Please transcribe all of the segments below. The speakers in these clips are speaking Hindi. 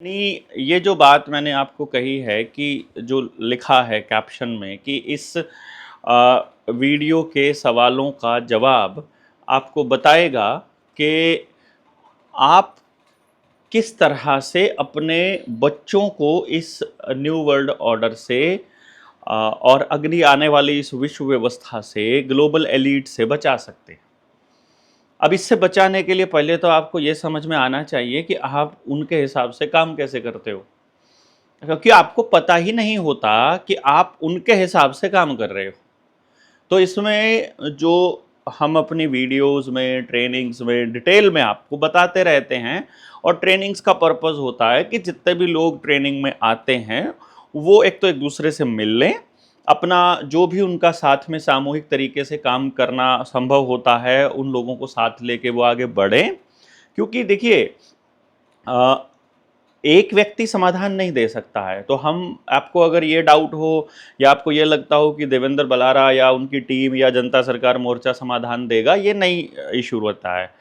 नहीं, ये जो बात मैंने आपको कही है कि जो लिखा है कैप्शन में कि इस वीडियो के सवालों का जवाब आपको बताएगा कि आप किस तरह से अपने बच्चों को इस न्यू वर्ल्ड ऑर्डर से और अगली आने वाली इस विश्व व्यवस्था से, ग्लोबल एलीट से बचा सकते हैं। अब इससे बचाने के लिए पहले तो आपको ये समझ में आना चाहिए कि आप उनके हिसाब से काम कैसे करते हो, क्योंकि आपको पता ही नहीं होता कि आप उनके हिसाब से काम कर रहे हो। तो इसमें जो हम अपनी वीडियोस में, ट्रेनिंग्स में डिटेल में आपको बताते रहते हैं, और ट्रेनिंग्स का पर्पस होता है कि जितने भी लोग ट्रेनिंग में आते हैं वो एक तो एक दूसरे से मिल लें, अपना जो भी उनका साथ में सामूहिक तरीके से काम करना संभव होता है उन लोगों को साथ लेके वो आगे बढ़ें। क्योंकि देखिए, एक व्यक्ति समाधान नहीं दे सकता है। तो हम आपको अगर ये डाउट हो या आपको ये लगता हो कि देवेंद्र बलारा या उनकी टीम या जनता सरकार मोर्चा समाधान देगा, ये नहीं इशू होता है।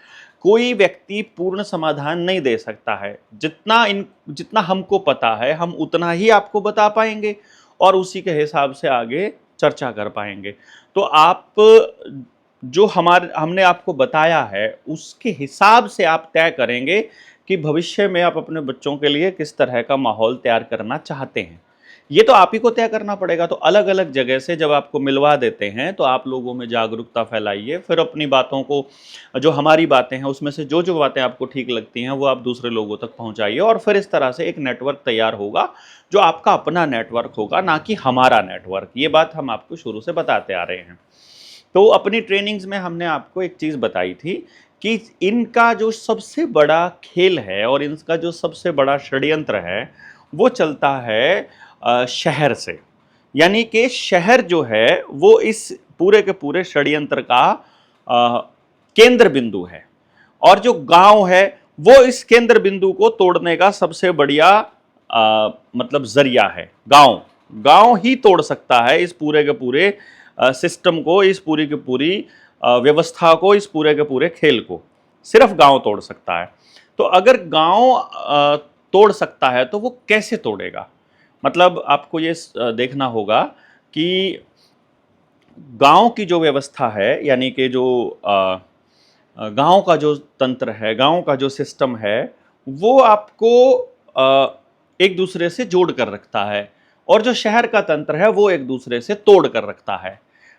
कोई व्यक्ति पूर्ण समाधान नहीं दे सकता है। जितना हमको पता है हम उतना ही आपको बता पाएंगे और उसी के हिसाब से आगे चर्चा कर पाएंगे। तो आप जो हमने आपको बताया है उसके हिसाब से आप तय करेंगे कि भविष्य में आप अपने बच्चों के लिए किस तरह का माहौल तैयार करना चाहते हैं। ये तो आप ही को तय करना पड़ेगा। तो अलग अलग जगह से जब आपको मिलवा देते हैं तो आप लोगों में जागरूकता फैलाइए, फिर अपनी बातों को, जो हमारी बातें हैं उसमें से जो जो बातें आपको ठीक लगती हैं वो आप दूसरे लोगों तक पहुंचाइए, और फिर इस तरह से एक नेटवर्क तैयार होगा जो आपका अपना नेटवर्क होगा, ना कि हमारा नेटवर्क। ये बात हम आपको शुरू से बताते आ रहे हैं। तो अपनी ट्रेनिंग्स में हमने आपको एक चीज़ बताई थी कि इनका जो सबसे बड़ा खेल है और इनका जो सबसे बड़ा षड्यंत्र है वो चलता है शहर से। यानी कि शहर जो है वो इस पूरे के पूरे षड्यंत्र का केंद्र बिंदु है, और जो गांव है वो इस केंद्र बिंदु को तोड़ने का सबसे बढ़िया मतलब जरिया है। गांव गांव ही तोड़ सकता है इस पूरे के पूरे सिस्टम को, इस पूरी की पूरी व्यवस्था को, इस पूरे के पूरे खेल को सिर्फ गांव तोड़ सकता है। तो अगर गांव तोड़ सकता है तो वो कैसे तोड़ेगा? मतलब आपको ये देखना होगा कि गांव की जो व्यवस्था है, यानी कि जो गांव का जो तंत्र है, गांव का जो सिस्टम है, वो आपको एक दूसरे से जोड़ कर रखता है, और जो शहर का तंत्र है वो एक दूसरे से तोड़ कर रखता है।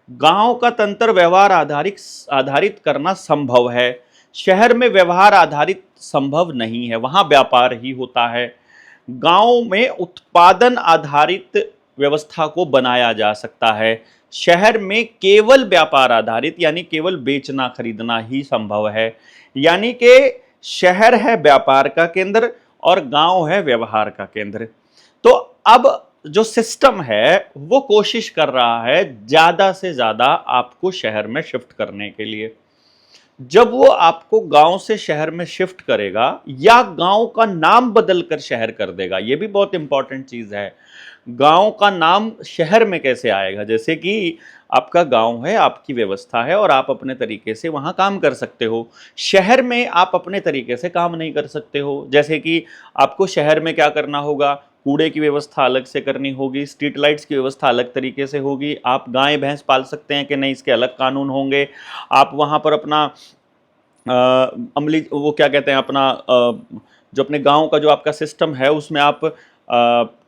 गांव का तंत्र व्यवहार आधारित करना संभव है, शहर में व्यवहार आधारित संभव नहीं है, वहां व्यापार ही होता है। गांव में उत्पादन आधारित व्यवस्था को बनाया जा सकता है, शहर में केवल व्यापार आधारित यानी केवल बेचना खरीदना ही संभव है। यानी कि शहर है व्यापार का केंद्र और गांव है व्यवहार का केंद्र। तो अब जो सिस्टम है वो कोशिश कर रहा है ज्यादा से ज्यादा आपको शहर में शिफ्ट करने के लिए। जब वो आपको गांव से शहर में शिफ्ट करेगा या गांव का नाम बदलकर शहर कर देगा, ये भी बहुत इंपॉर्टेंट चीज है। गांव का नाम शहर में कैसे आएगा? जैसे कि आपका गांव है, आपकी व्यवस्था है और आप अपने तरीके से वहां काम कर सकते हो। शहर में आप अपने तरीके से काम नहीं कर सकते हो। जैसे कि आपको शहर में क्या करना होगा, कूड़े की व्यवस्था अलग से करनी होगी, स्ट्रीट लाइट्स की व्यवस्था अलग तरीके से होगी। आप गाय भैंस पाल सकते हैं कि नहीं, इसके अलग कानून होंगे। आप वहां पर अपना अमली वो क्या कहते हैं, अपना जो अपने गांव का जो आपका सिस्टम है उसमें आप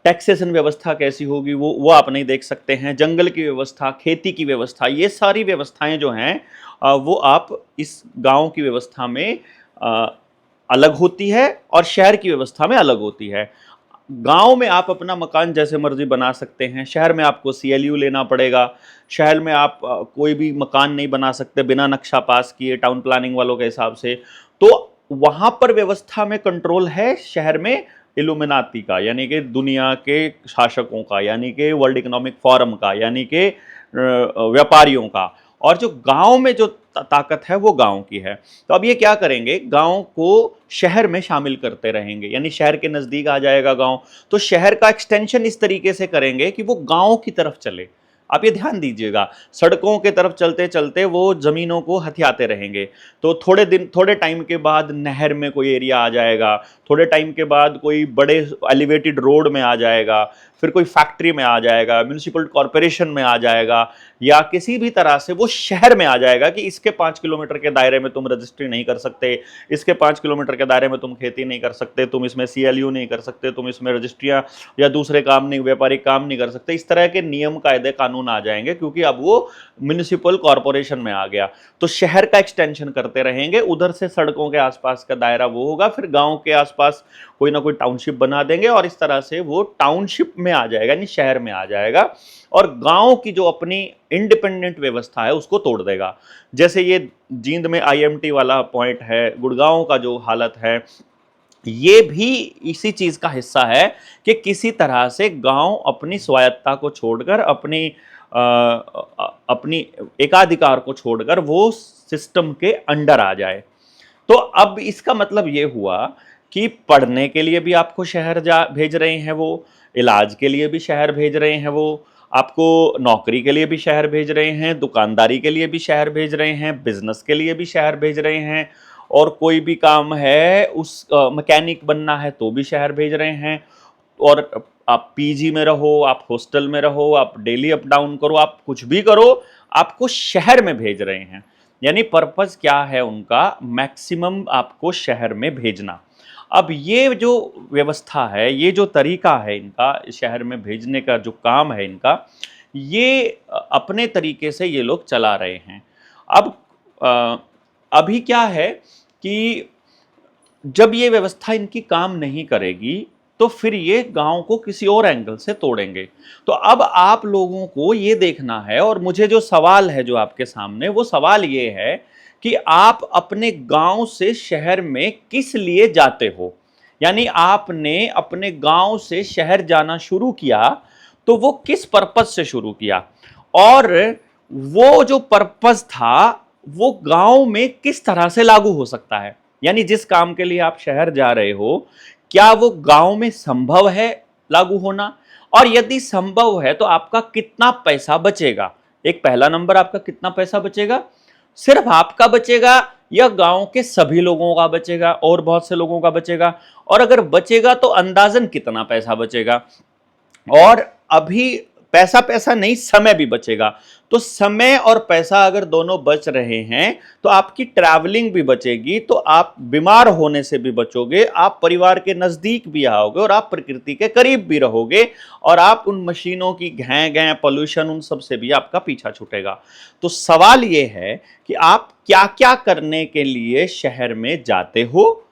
टैक्सेशन व्यवस्था कैसी होगी वो आप नहीं देख सकते हैं। जंगल की व्यवस्था, खेती की व्यवस्था, ये सारी व्यवस्थाएं जो हैं वो आप इस गांव की व्यवस्था में अलग होती है और शहर की व्यवस्था में अलग होती है। गांव में आप अपना मकान जैसे मर्जी बना सकते हैं, शहर में आपको CLU लेना पड़ेगा। शहर में आप कोई भी मकान नहीं बना सकते बिना नक्शा पास किए टाउन प्लानिंग वालों के हिसाब से। तो वहां पर व्यवस्था में कंट्रोल है शहर में इल्यूमिनाती का, यानी कि दुनिया के शासकों का, यानी कि वर्ल्ड इकोनॉमिक फोरम का, यानी कि व्यापारियों का। और जो गांव में जो ताकत है वो गांव की है। तो अब ये क्या करेंगे, गांव को शहर में शामिल करते रहेंगे, यानी शहर के नजदीक आ जाएगा गांव, तो शहर का एक्सटेंशन इस तरीके से करेंगे कि वो गांव की तरफ चले। आप ये ध्यान दीजिएगा, सड़कों के तरफ चलते चलते वो जमीनों को हथियाते रहेंगे, तो थोड़े टाइम के बाद नहर में कोई एरिया आ जाएगा, थोड़े टाइम के बाद कोई बड़े एलिवेटेड रोड में आ जाएगा, फिर कोई फैक्ट्री में आ जाएगा, म्यूनिसिपल कॉरपोरेशन में आ जाएगा, या किसी भी तरह से वो शहर में आ जाएगा कि इसके 5 किलोमीटर के दायरे में तुम रजिस्ट्री नहीं कर सकते, इसके 5 किलोमीटर के दायरे में तुम खेती नहीं कर सकते, तुम इसमें CLU नहीं कर सकते, तुम इसमें रजिस्ट्रियां या दूसरे काम नहीं, व्यापारिक काम नहीं कर सकते। इस तरह के नियम कायदे कानून आ जाएंगे, क्योंकि अब वो म्यूनिसिपल कॉरपोरेशन में आ गया। तो शहर का एक्सटेंशन करते रहेंगे, उधर से सड़कों के आसपास का दायरा वो होगा, फिर गांव के आसपास कोई ना कोई टाउनशिप बना देंगे, और इस तरह से वो टाउनशिप में आ जाएगा, यानी शहर में आ जाएगा, और गांव की जो अपनी इंडिपेंडेंट व्यवस्था है उसको तोड़ देगा। जैसे ये जींद में IMT वाला पॉइंट है, गुड़गांव का जो हालत है, ये भी इसी चीज का हिस्सा है कि किसी तरह से गांव अपनी स्वायत्ता को छोड़कर, अपनी एकाधिकार को छोड़कर वो सिस्टम के अंडर आ जाए। तो अब इसका मतलब ये हुआ कि पढ़ने के लिए भी आपको शहर भेज रहे हैं वो, इलाज के लिए भी शहर भेज रहे हैं वो, आपको नौकरी के लिए भी शहर भेज रहे हैं, दुकानदारी के लिए भी शहर भेज रहे हैं, बिजनेस के लिए भी शहर भेज रहे हैं, और कोई भी काम है उस मैकेनिक बनना है तो भी शहर भेज रहे हैं, और आप PG में रहो, आप हॉस्टल में रहो, आप डेली अप डाउन करो, आप कुछ भी करो, आपको शहर में भेज रहे हैं। यानी पर्पस क्या है उनका, मैक्सिमम आपको शहर में भेजना। अब ये जो व्यवस्था है, ये जो तरीका है इनका शहर में भेजने का, जो काम है इनका, ये अपने तरीके से ये लोग चला रहे हैं। अब अभी क्या है कि जब ये व्यवस्था इनकी काम नहीं करेगी तो फिर ये गांव को किसी और एंगल से तोड़ेंगे। तो अब आप लोगों को ये देखना है, और मुझे जो सवाल है जो आपके सामने, वो सवाल ये है कि आप अपने गांव से शहर में किस लिए जाते हो। यानी आपने अपने गांव से शहर जाना शुरू किया तो वो किस पर्पस से शुरू किया, और वो जो पर्पस था वो गांव में किस तरह से लागू हो सकता है। यानी जिस काम के लिए आप शहर जा रहे हो, क्या वो गांव में संभव है लागू होना, और यदि संभव है तो आपका कितना पैसा बचेगा। एक पहला नंबर, आपका कितना पैसा बचेगा, सिर्फ आपका बचेगा या गांव के सभी लोगों का बचेगा और बहुत से लोगों का बचेगा, और अगर बचेगा तो अंदाजन कितना पैसा बचेगा। और अभी पैसा पैसा नहीं, समय भी बचेगा। तो समय और पैसा अगर दोनों बच रहे हैं तो आपकी ट्रैवलिंग भी बचेगी, तो आप बीमार होने से भी बचोगे, आप परिवार के नजदीक भी आओगे, और आप प्रकृति के करीब भी रहोगे, और आप उन मशीनों की घैं घैं, पोल्यूशन, उन सब से भी आपका पीछा छूटेगा। तो सवाल ये है कि आप क्या क्या करने के लिए शहर में जाते हो,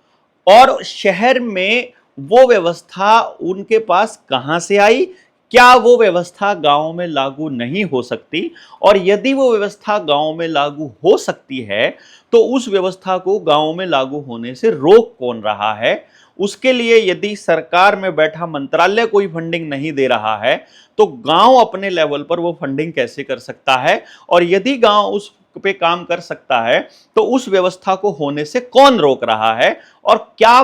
और शहर में वो व्यवस्था उनके पास कहां से आई, क्या वो व्यवस्था गांव में लागू नहीं हो सकती, और यदि वो व्यवस्था गांव में लागू हो सकती है तो उस व्यवस्था को गांव में लागू होने से रोक कौन रहा है। उसके लिए यदि सरकार में बैठा मंत्रालय कोई फंडिंग नहीं दे रहा है तो गांव अपने लेवल पर वो फंडिंग कैसे कर सकता है, और यदि गांव उस पे काम कर सकता है तो उस व्यवस्था को होने से कौन रोक रहा है, और क्या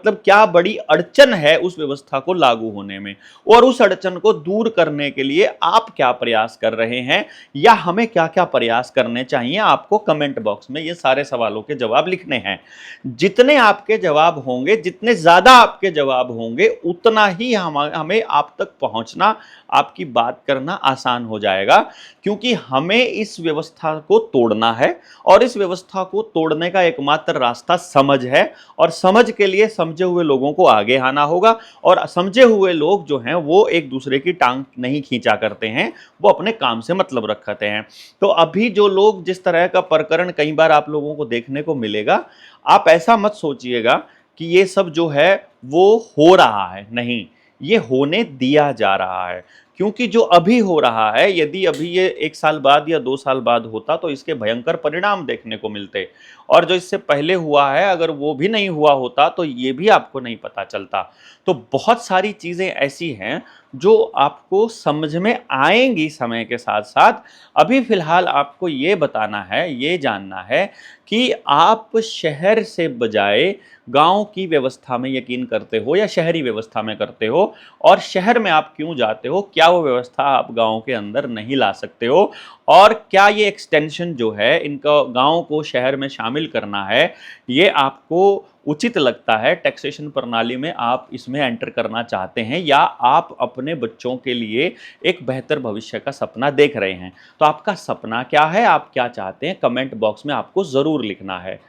क्या बड़ी अड़चन है उस व्यवस्था को लागू होने में, और उस अड़चन को दूर करने के लिए आप क्या प्रयास कर रहे हैं, या हमें क्या क्या प्रयास करने चाहिए। आपको कमेंट बॉक्स में ये सारे सवालों के जवाब लिखने हैं। जितने आपके जवाब होंगे, जितने ज्यादा आपके जवाब होंगे, उतना ही हमें आप तक पहुंचना, आपकी बात करना आसान हो जाएगा, क्योंकि हमें इस व्यवस्था को तोड़ना है, और इस व्यवस्था को तोड़ने का एकमात्र रास्ता समझ है, और समझ के लिए समझे हुए लोगों को आगे आना होगा, और समझे हुए लोग जो हैं वो एक दूसरे की टांग नहीं खींचा करते हैं, वो अपने काम से मतलब रखते हैं। तो अभी जो लोग, जिस तरह का प्रकरण कई बार आप लोगों को देखने को मिलेगा, आप ऐसा मत सोचिएगा कि ये सब जो है वो हो रहा है, नहीं, ये होने दिया जा रहा है। क्योंकि जो अभी हो रहा है, यदि अभी ये 1 साल बाद या 2 साल बाद होता तो इसके भयंकर परिणाम देखने को मिलते, और जो इससे पहले हुआ है अगर वो भी नहीं हुआ होता तो ये भी आपको नहीं पता चलता। तो बहुत सारी चीज़ें ऐसी हैं जो आपको समझ में आएंगी समय के साथ साथ। अभी फिलहाल आपको ये बताना है, ये जानना है कि आप शहर से बजाय गांव की व्यवस्था में यकीन करते हो या शहरी व्यवस्था में करते हो, और शहर में आप क्यों जाते हो, क्या क्या वो व्यवस्था आप गाँव के अंदर नहीं ला सकते हो? और क्या ये एक्सटेंशन जो है इनका गाँव को शहर में शामिल करना है, ये आपको उचित लगता है? टैक्सेशन प्रणाली में आप इसमें एंटर करना चाहते हैं या आप अपने बच्चों के लिए एक बेहतर भविष्य का सपना देख रहे हैं? तो आपका सपना क्या है? आप क्या चाहते हैं? कमेंट बॉक्स में आपको ज़रूर लिखना है।